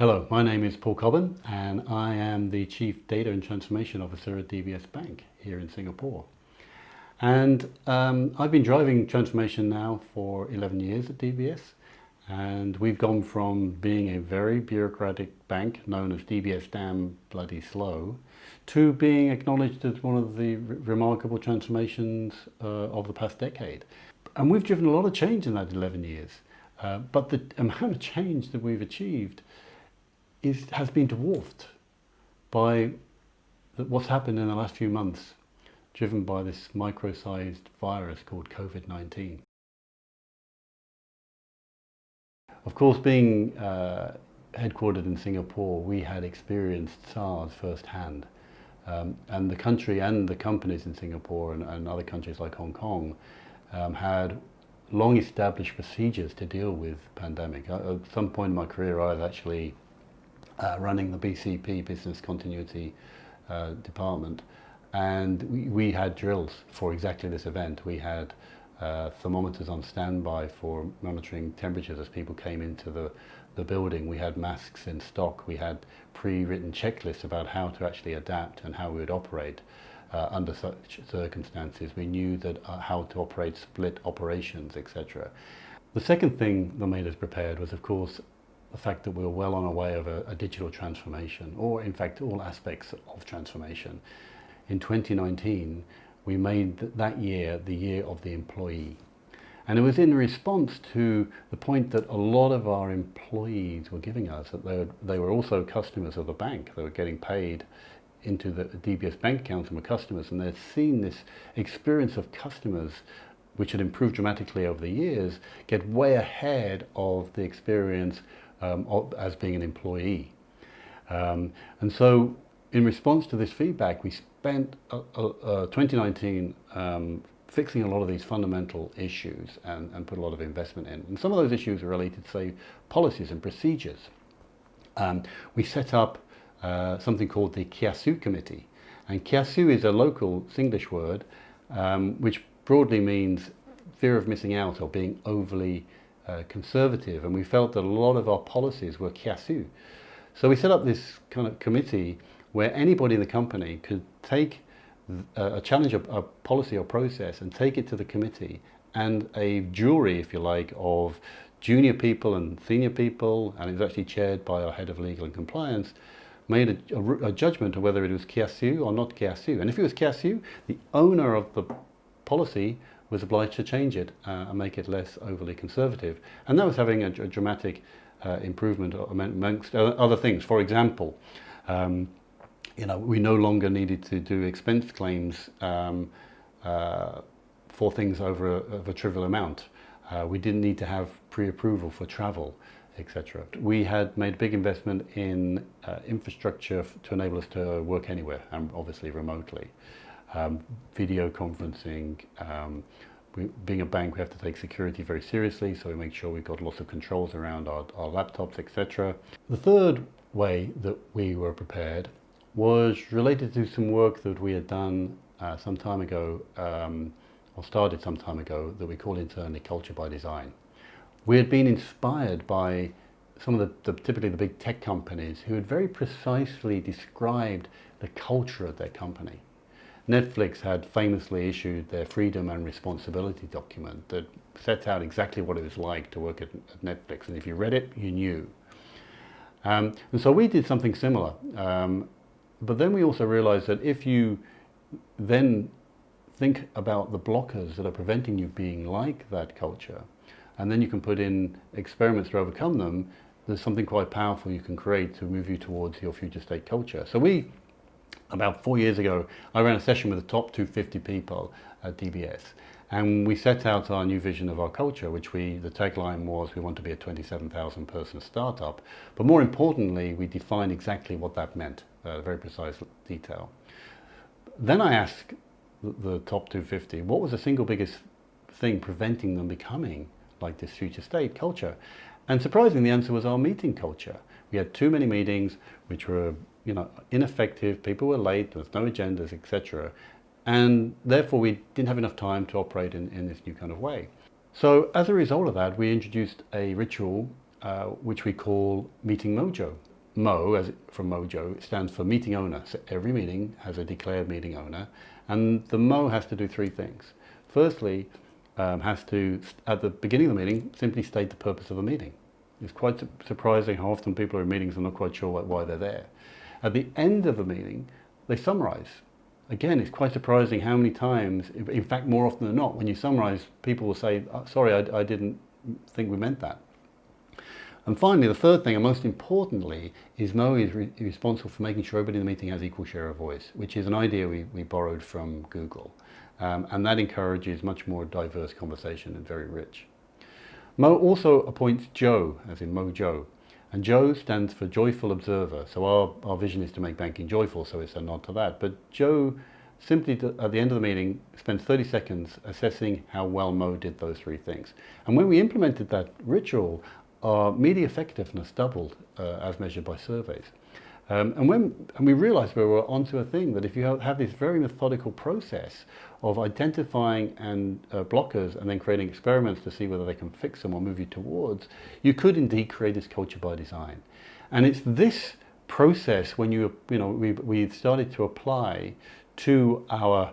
Hello, my name is Paul Cobban and I am the Chief Data and Transformation Officer at DBS Bank here in Singapore. And I've been driving transformation now for 11 years at DBS, and we've gone from being a very bureaucratic bank known as DBS damn bloody slow to being acknowledged as one of the remarkable transformations of the past decade. And we've driven a lot of change in that 11 years, but the amount of change that we've achieved has been dwarfed by what's happened in the last few months, driven by this micro-sized virus called COVID-19. Of course, being headquartered in Singapore, we had experienced SARS firsthand. And the country and the companies in Singapore and other countries like Hong Kong had long established procedures to deal with pandemic. At some point in my career, I was actually running the BCP, Business Continuity Department, and we had drills for exactly this event. We had thermometers on standby for monitoring temperatures as people came into the building. We had masks in stock. We had pre-written checklists about how to actually adapt and how we would operate under such circumstances. We knew that how to operate split operations, etc. The second thing that made us prepared was, of course, the fact that we were well on our way of a digital transformation, or in fact all aspects of transformation. In 2019, we made that year the year of the employee. And it was in response to the point that a lot of our employees were giving us, that they were also customers of the bank. They were getting paid into the DBS bank accounts and were customers, and they'd seen this experience of customers, which had improved dramatically over the years, get way ahead of the experience as being an employee. And so in response to this feedback, we spent 2019 fixing a lot of these fundamental issues and put a lot of investment in. And some of those issues are related to, say, policies and procedures. We set up something called the Kiasu Committee. And Kiasu is a local Singlish word which broadly means fear of missing out or being overly conservative, and we felt that a lot of our policies were kiasu. So we set up this kind of committee where anybody in the company could take a challenge, a policy or process, and take it to the committee, and a jury, if you like, of junior people and senior people, and it was actually chaired by our head of legal and compliance, made a judgment of whether it was kiasu or not kiasu. And if it was kiasu, the owner of the policy was obliged to change it and make it less overly conservative. And that was having a dramatic improvement amongst other things. For example, we no longer needed to do expense claims for things over a trivial amount. We didn't need to have pre-approval for travel, etc. We had made a big investment in infrastructure to enable us to work anywhere, and obviously remotely. Video conferencing. Being a bank, we have to take security very seriously, so we make sure we've got lots of controls around our laptops, etc. The third way that we were prepared was related to some work that we had done some time ago, or started some time ago, that we call internally culture by design. We had been inspired by some of typically the big tech companies who had very precisely described the culture of their company. Netflix had famously issued their freedom and responsibility document that sets out exactly what it was like to work at Netflix, and if you read it, you knew. And so we did something similar, but then we also realized that if you then think about the blockers that are preventing you being like that culture, and then you can put in experiments to overcome them, there's something quite powerful you can create to move you towards your future state culture. So about 4 years ago, I ran a session with the top 250 people at DBS, and we set out our new vision of our culture, which the tagline was, we want to be a 27,000 person startup. But more importantly, we defined exactly what that meant, very precise detail. Then I asked the top 250, what was the single biggest thing preventing them becoming like this future state culture? And surprisingly, the answer was our meeting culture. We had too many meetings, which were ineffective, people were late, there was no agendas, etc. And therefore we didn't have enough time to operate in this new kind of way. So as a result of that, we introduced a ritual which we call Meeting Mojo. Mo, from Mojo, it stands for meeting owner. So every meeting has a declared meeting owner, and the Mo has to do three things. Firstly, has to, at the beginning of the meeting, simply state the purpose of the meeting. It's quite surprising how often people are in meetings and not quite sure why they're there. At the end of the meeting, they summarize. Again, it's quite surprising how many times, in fact more often than not, when you summarize, people will say, sorry, I didn't think we meant that. And finally, the third thing, and most importantly, is Mo is responsible for making sure everybody in the meeting has equal share of voice, which is an idea we borrowed from Google. And that encourages much more diverse conversation and very rich. Mo also appoints Joe, as in Mojo. And Joe stands for Joyful Observer. So our vision is to make banking joyful, so it's a nod to that. But Joe simply, at the end of the meeting, spends 30 seconds assessing how well Mo did those three things. And when we implemented that ritual, our media effectiveness doubled as measured by surveys. And we realized we were onto a thing that if you have this very methodical process of identifying blockers and then creating experiments to see whether they can fix them or move you towards, you could indeed create this culture by design. And it's this process when we started to apply to our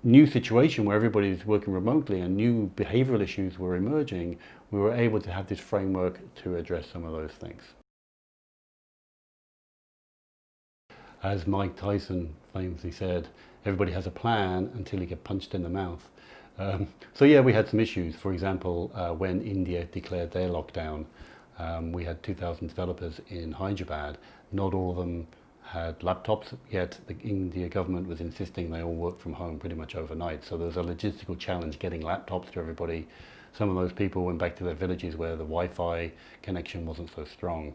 new situation where everybody is working remotely and new behavioral issues were emerging, we were able to have this framework to address some of those things. As Mike Tyson famously said, everybody has a plan until you get punched in the mouth. So yeah, we had some issues. For example, when India declared their lockdown, we had 2,000 developers in Hyderabad. Not all of them had laptops, yet the India government was insisting they all work from home pretty much overnight. So there was a logistical challenge getting laptops to everybody. Some of those people went back to their villages where the Wi-Fi connection wasn't so strong.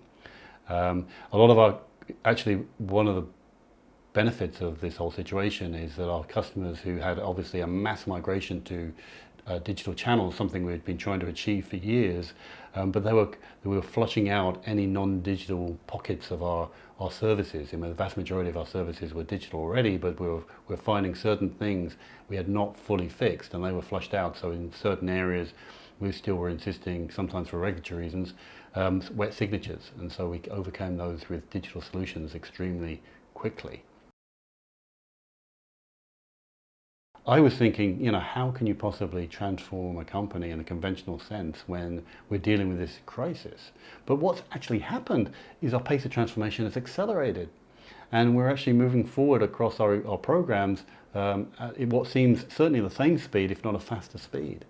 Actually, one of the benefits of this whole situation is that our customers who had obviously a mass migration to digital channels, something we'd been trying to achieve for years, but they were flushing out any non-digital pockets of our services. The vast majority of our services were digital already, but we were finding certain things we had not fully fixed, and they were flushed out. So in certain areas, we still were insisting, sometimes for regulatory reasons, wet signatures, and so we overcame those with digital solutions extremely quickly. I was thinking, how can you possibly transform a company in a conventional sense when we're dealing with this crisis? But what's actually happened is our pace of transformation has accelerated. And we're actually moving forward across our programs at what seems certainly the same speed, if not a faster speed.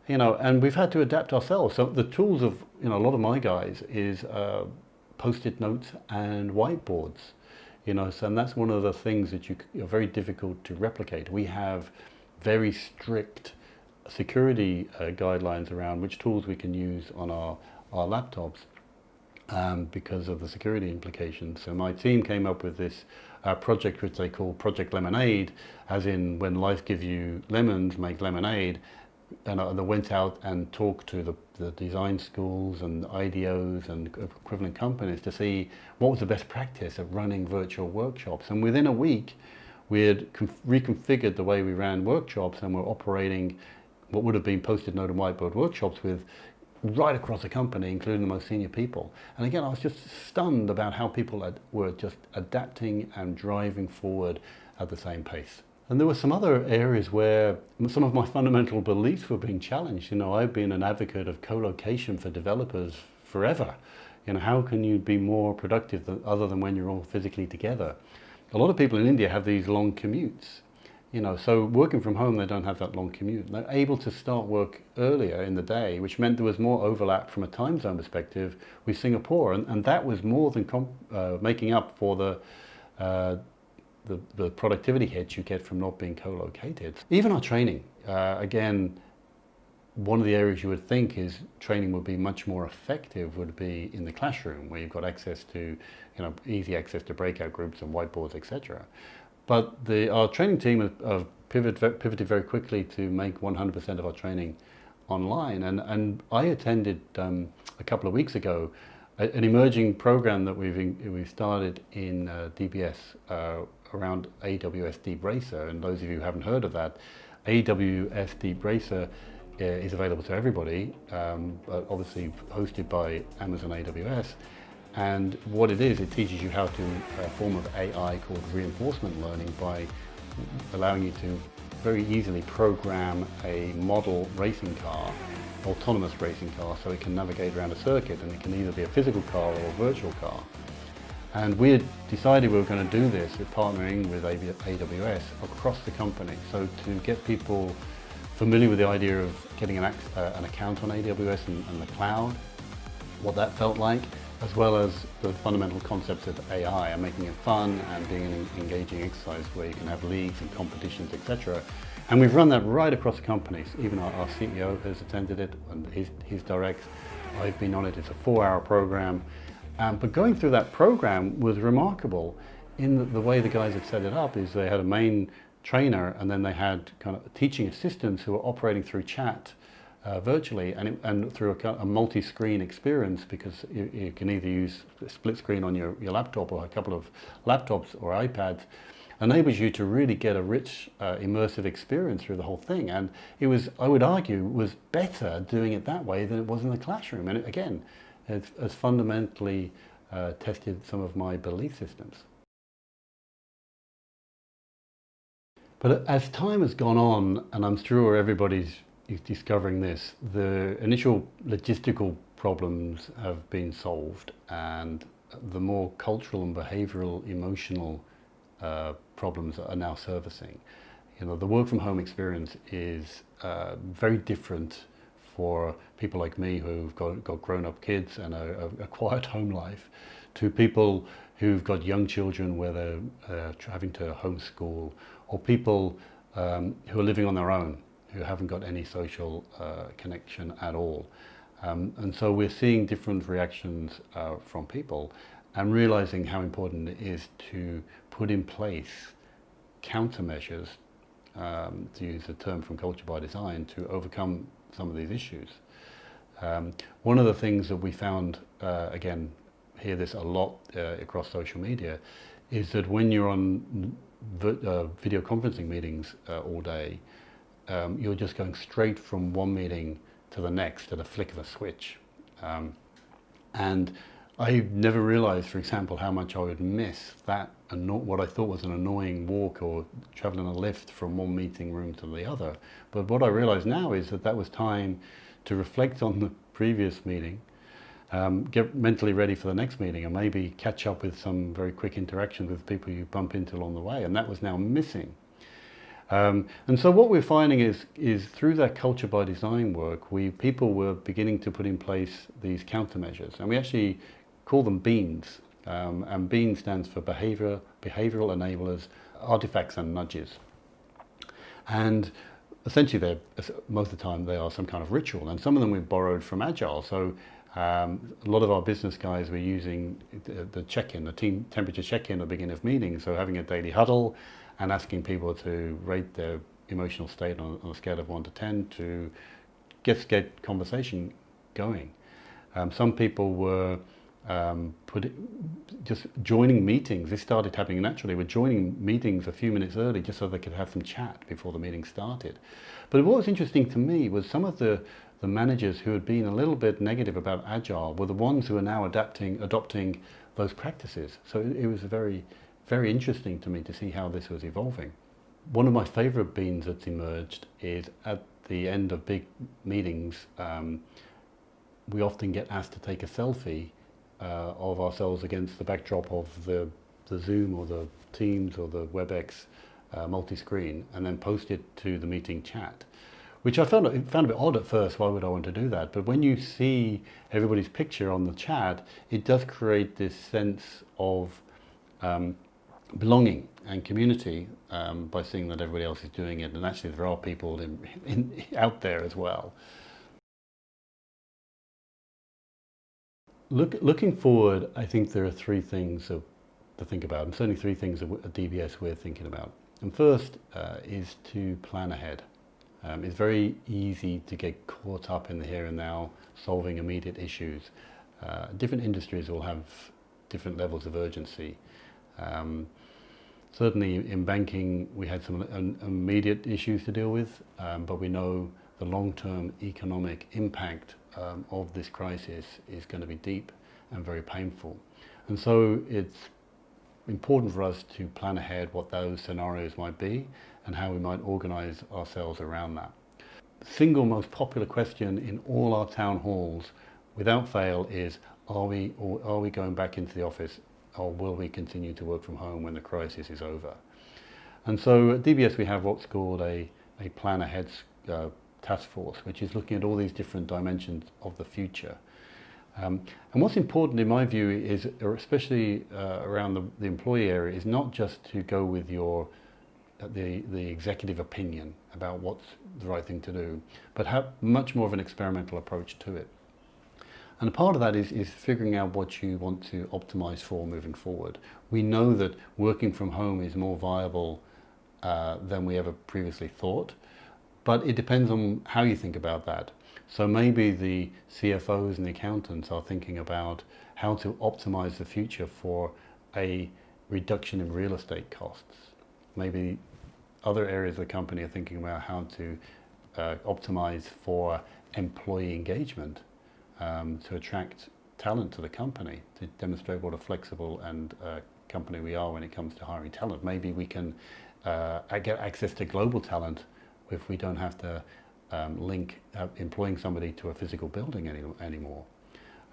And we've had to adapt ourselves. So the tools of a lot of my guys is post-it notes and whiteboards. And that's one of the things that are very difficult to replicate. We have very strict security guidelines around which tools we can use on our laptops because of the security implications. So my team came up with this project which they call Project Lemonade, as in when life gives you lemons, make lemonade. And I went out and talked to the design schools and IDOs and equivalent companies to see what was the best practice of running virtual workshops. And within a week, we had reconfigured the way we ran workshops, and we're operating what would have been post-it note and whiteboard workshops with right across the company, including the most senior people. And again, I was just stunned about how people were just adapting and driving forward at the same pace. And there were some other areas where some of my fundamental beliefs were being challenged. I've been an advocate of co-location for developers forever. How can you be more productive other than when you're all physically together? A lot of people in India have these long commutes. So working from home, they don't have that long commute. They're able to start work earlier in the day, which meant there was more overlap from a time zone perspective with Singapore. And that was more than making up for the productivity hits you get from not being co-located. Even our training, again, one of the areas you would think is training would be much more effective would be in the classroom, where you've got access to, easy access to breakout groups and whiteboards, etc. But our training team have pivoted very quickly to make 100% of our training online. And I attended a couple of weeks ago an emerging program that we've started in DBS around AWS Deep Racer. And those of you who haven't heard of that, AWS Deep Racer is available to everybody, obviously hosted by Amazon AWS. And what it is, it teaches you how to, a form of AI called reinforcement learning, by allowing you to very easily program a model racing car, autonomous racing car, so it can navigate around a circuit, and it can either be a physical car or a virtual car. And we had decided we were going to do this, partnering with AWS across the company, so to get people familiar with the idea of getting an account on AWS and the cloud, what that felt like, as well as the fundamental concepts of AI and making it fun and being an engaging exercise where you can have leagues and competitions, etc. And we've run that right across the companies. Even our CEO has attended it, and his direct. I've been on it. It's a 4-hour program. But going through that program was remarkable in the way the guys had set it up. Is they had a main trainer, and then they had kind of teaching assistants who were operating through chat virtually, and through a multi-screen experience, because you can either use a split screen on your laptop or a couple of laptops or iPads, enables you to really get a rich immersive experience through the whole thing. And it was, I would argue, was better doing it that way than it was in the classroom. And again, it has fundamentally tested some of my belief systems. But as time has gone on, and I'm sure everybody's discovering this, the initial logistical problems have been solved, and the more cultural and behavioral, emotional problems are now surfacing. You know, the work from home experience is very different for people like me who've got grown-up kids and a quiet home life, to people who've got young children where they're having to homeschool, or people who are living on their own, who haven't got any social connection at all. And so we're seeing different reactions from people, and realizing how important it is to put in place countermeasures, to use a term from Culture by Design, to overcome some of these issues. One of the things that we found, again, hear this a lot across social media, is that when you're on video conferencing meetings all day, you're just going straight from one meeting to the next at a flick of a switch. And I never realized, for example, how much I would miss that, what I thought was an annoying walk or traveling a lift from one meeting room to the other. But what I realize now is that that was time to reflect on the previous meeting, get mentally ready for the next meeting, and maybe catch up with some very quick interactions with people you bump into along the way. And that was now missing. And so what we're finding is through that Culture by Design work, people were beginning to put in place these countermeasures, and we actually call them BEANs. And BEAN stands for behavioral enablers, artifacts and nudges. And essentially, most of the time they are some kind of ritual, and some of them we've borrowed from Agile. So a lot of our business guys were using the check-in, the team temperature check-in at the beginning of meetings, so having a daily huddle and asking people to rate their emotional state on a scale of 1 to 10 to get conversation going. Some people were just joining meetings. This started happening naturally. We're joining meetings a few minutes early just so they could have some chat before the meeting started. But what was interesting to me was some of the managers who had been a little bit negative about Agile were the ones who are now adopting those practices. So it was very, very interesting to me to see how this was evolving. One of my favorite beans that's emerged is at the end of big meetings, we often get asked to take a selfie of ourselves against the backdrop of the Zoom or the Teams or the WebEx multi-screen, and then post it to the meeting chat, which I found a bit odd at first. Why would I want to do that? But when you see everybody's picture on the chat, it does create this sense of belonging and community by seeing that everybody else is doing it, and actually there are people out there as well. Looking forward, I think there are 3 things to think about, and certainly 3 things at DBS we're thinking about. And first is to plan ahead. It's very easy to get caught up in the here and now, solving immediate issues. Different industries will have different levels of urgency. Certainly in banking we had some immediate issues to deal with, but we know the long-term economic impact of this crisis is going to be deep, and very painful. And so it's important for us to plan ahead what those scenarios might be and how we might organize ourselves around that. The single most popular question in all our town halls, without fail, is are we going back into the office, or will we continue to work from home when the crisis is over? And so at DBS we have what's called a plan ahead task force, which is looking at all these different dimensions of the future. And what's important in my view is, especially around the employee area, is not just to go with the executive opinion about what's the right thing to do, but have much more of an experimental approach to it. And a part of that is figuring out what you want to optimize for moving forward. We know that working from home is more viable than we ever previously thought, but it depends on how you think about that. So maybe the CFOs and the accountants are thinking about how to optimize the future for a reduction in real estate costs. Maybe other areas of the company are thinking about how to optimize for employee engagement, to attract talent to the company, to demonstrate what a flexible and company we are when it comes to hiring talent. Maybe we can get access to global talent if we don't have to link employing somebody to a physical building anymore.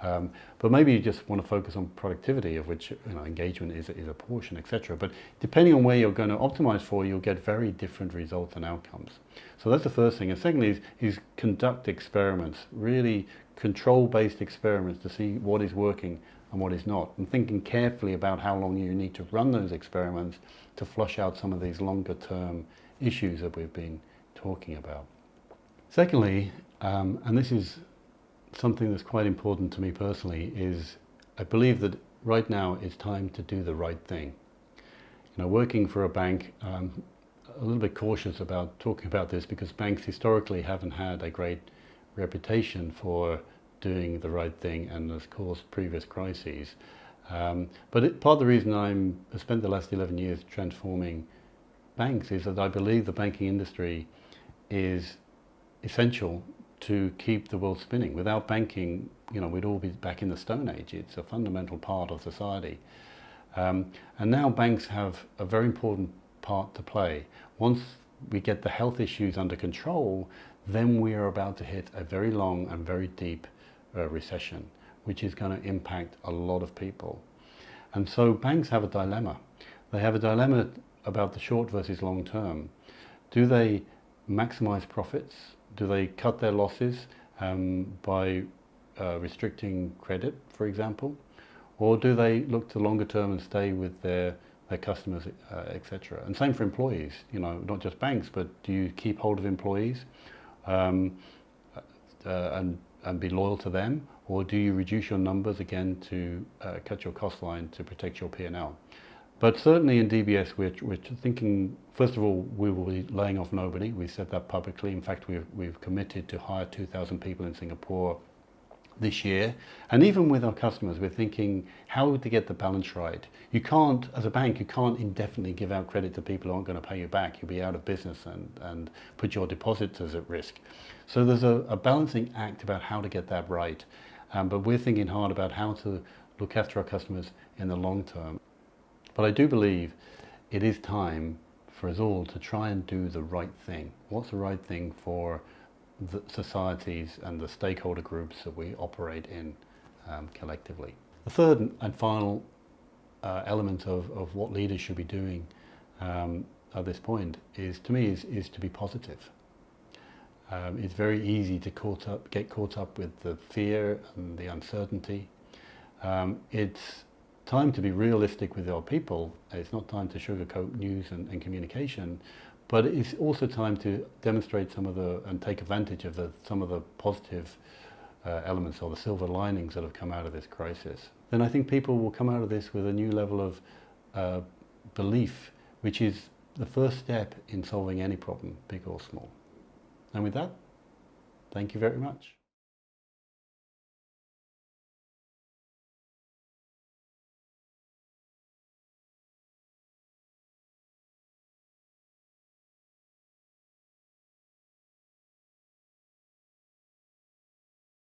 But maybe you just want to focus on productivity, of which engagement is a portion, etc. But depending on where you're going to optimize for, you'll get very different results and outcomes. So that's the first thing. And secondly is conduct experiments, really control-based experiments to see what is working and what is not, and thinking carefully about how long you need to run those experiments to flush out some of these longer-term issues that we've been talking about. Secondly, and this is something that's quite important to me personally, is I believe that right now it's time to do the right thing. Working for a bank, I'm a little bit cautious about talking about this because banks historically haven't had a great reputation for doing the right thing and has caused previous crises. But part of the reason I spent the last 11 years transforming banks is that I believe the banking industry is essential to keep the world spinning. Without banking, we'd all be back in the Stone Age. It's a fundamental part of society. And now banks have a very important part to play. Once we get the health issues under control, then we are about to hit a very long and very deep recession, which is going to impact a lot of people. And so banks have a dilemma. They have a dilemma about the short versus long term. Do they maximize profits? Do they cut their losses by restricting credit, for example? Or do they look to longer term and stay with their customers, etc.? And same for employees, not just banks, but do you keep hold of employees and be loyal to them? Or do you reduce your numbers again to cut your cost line to protect your P&L? But certainly in DBS, we're thinking, first of all, we will be laying off nobody. We said that publicly. In fact, we've committed to hire 2,000 people in Singapore this year. And even with our customers, we're thinking how to get the balance right. You can't, as a bank, you can't indefinitely give out credit to people who aren't going to pay you back. You'll be out of business and put your depositors at risk. So there's a balancing act about how to get that right. But we're thinking hard about how to look after our customers in the long term. But I do believe it is time for us all to try and do the right thing. What's the right thing for the societies and the stakeholder groups that we operate in collectively? The third and final element of what leaders should be doing at this point is, to me, is to be positive. It's very easy to get caught up with the fear and the uncertainty. It's time to be realistic with our people. It's not time to sugarcoat news and communication, but it's also time to demonstrate and take advantage of some of the positive elements or the silver linings that have come out of this crisis. Then I think people will come out of this with a new level of belief, which is the first step in solving any problem, big or small. And with that, thank you very much.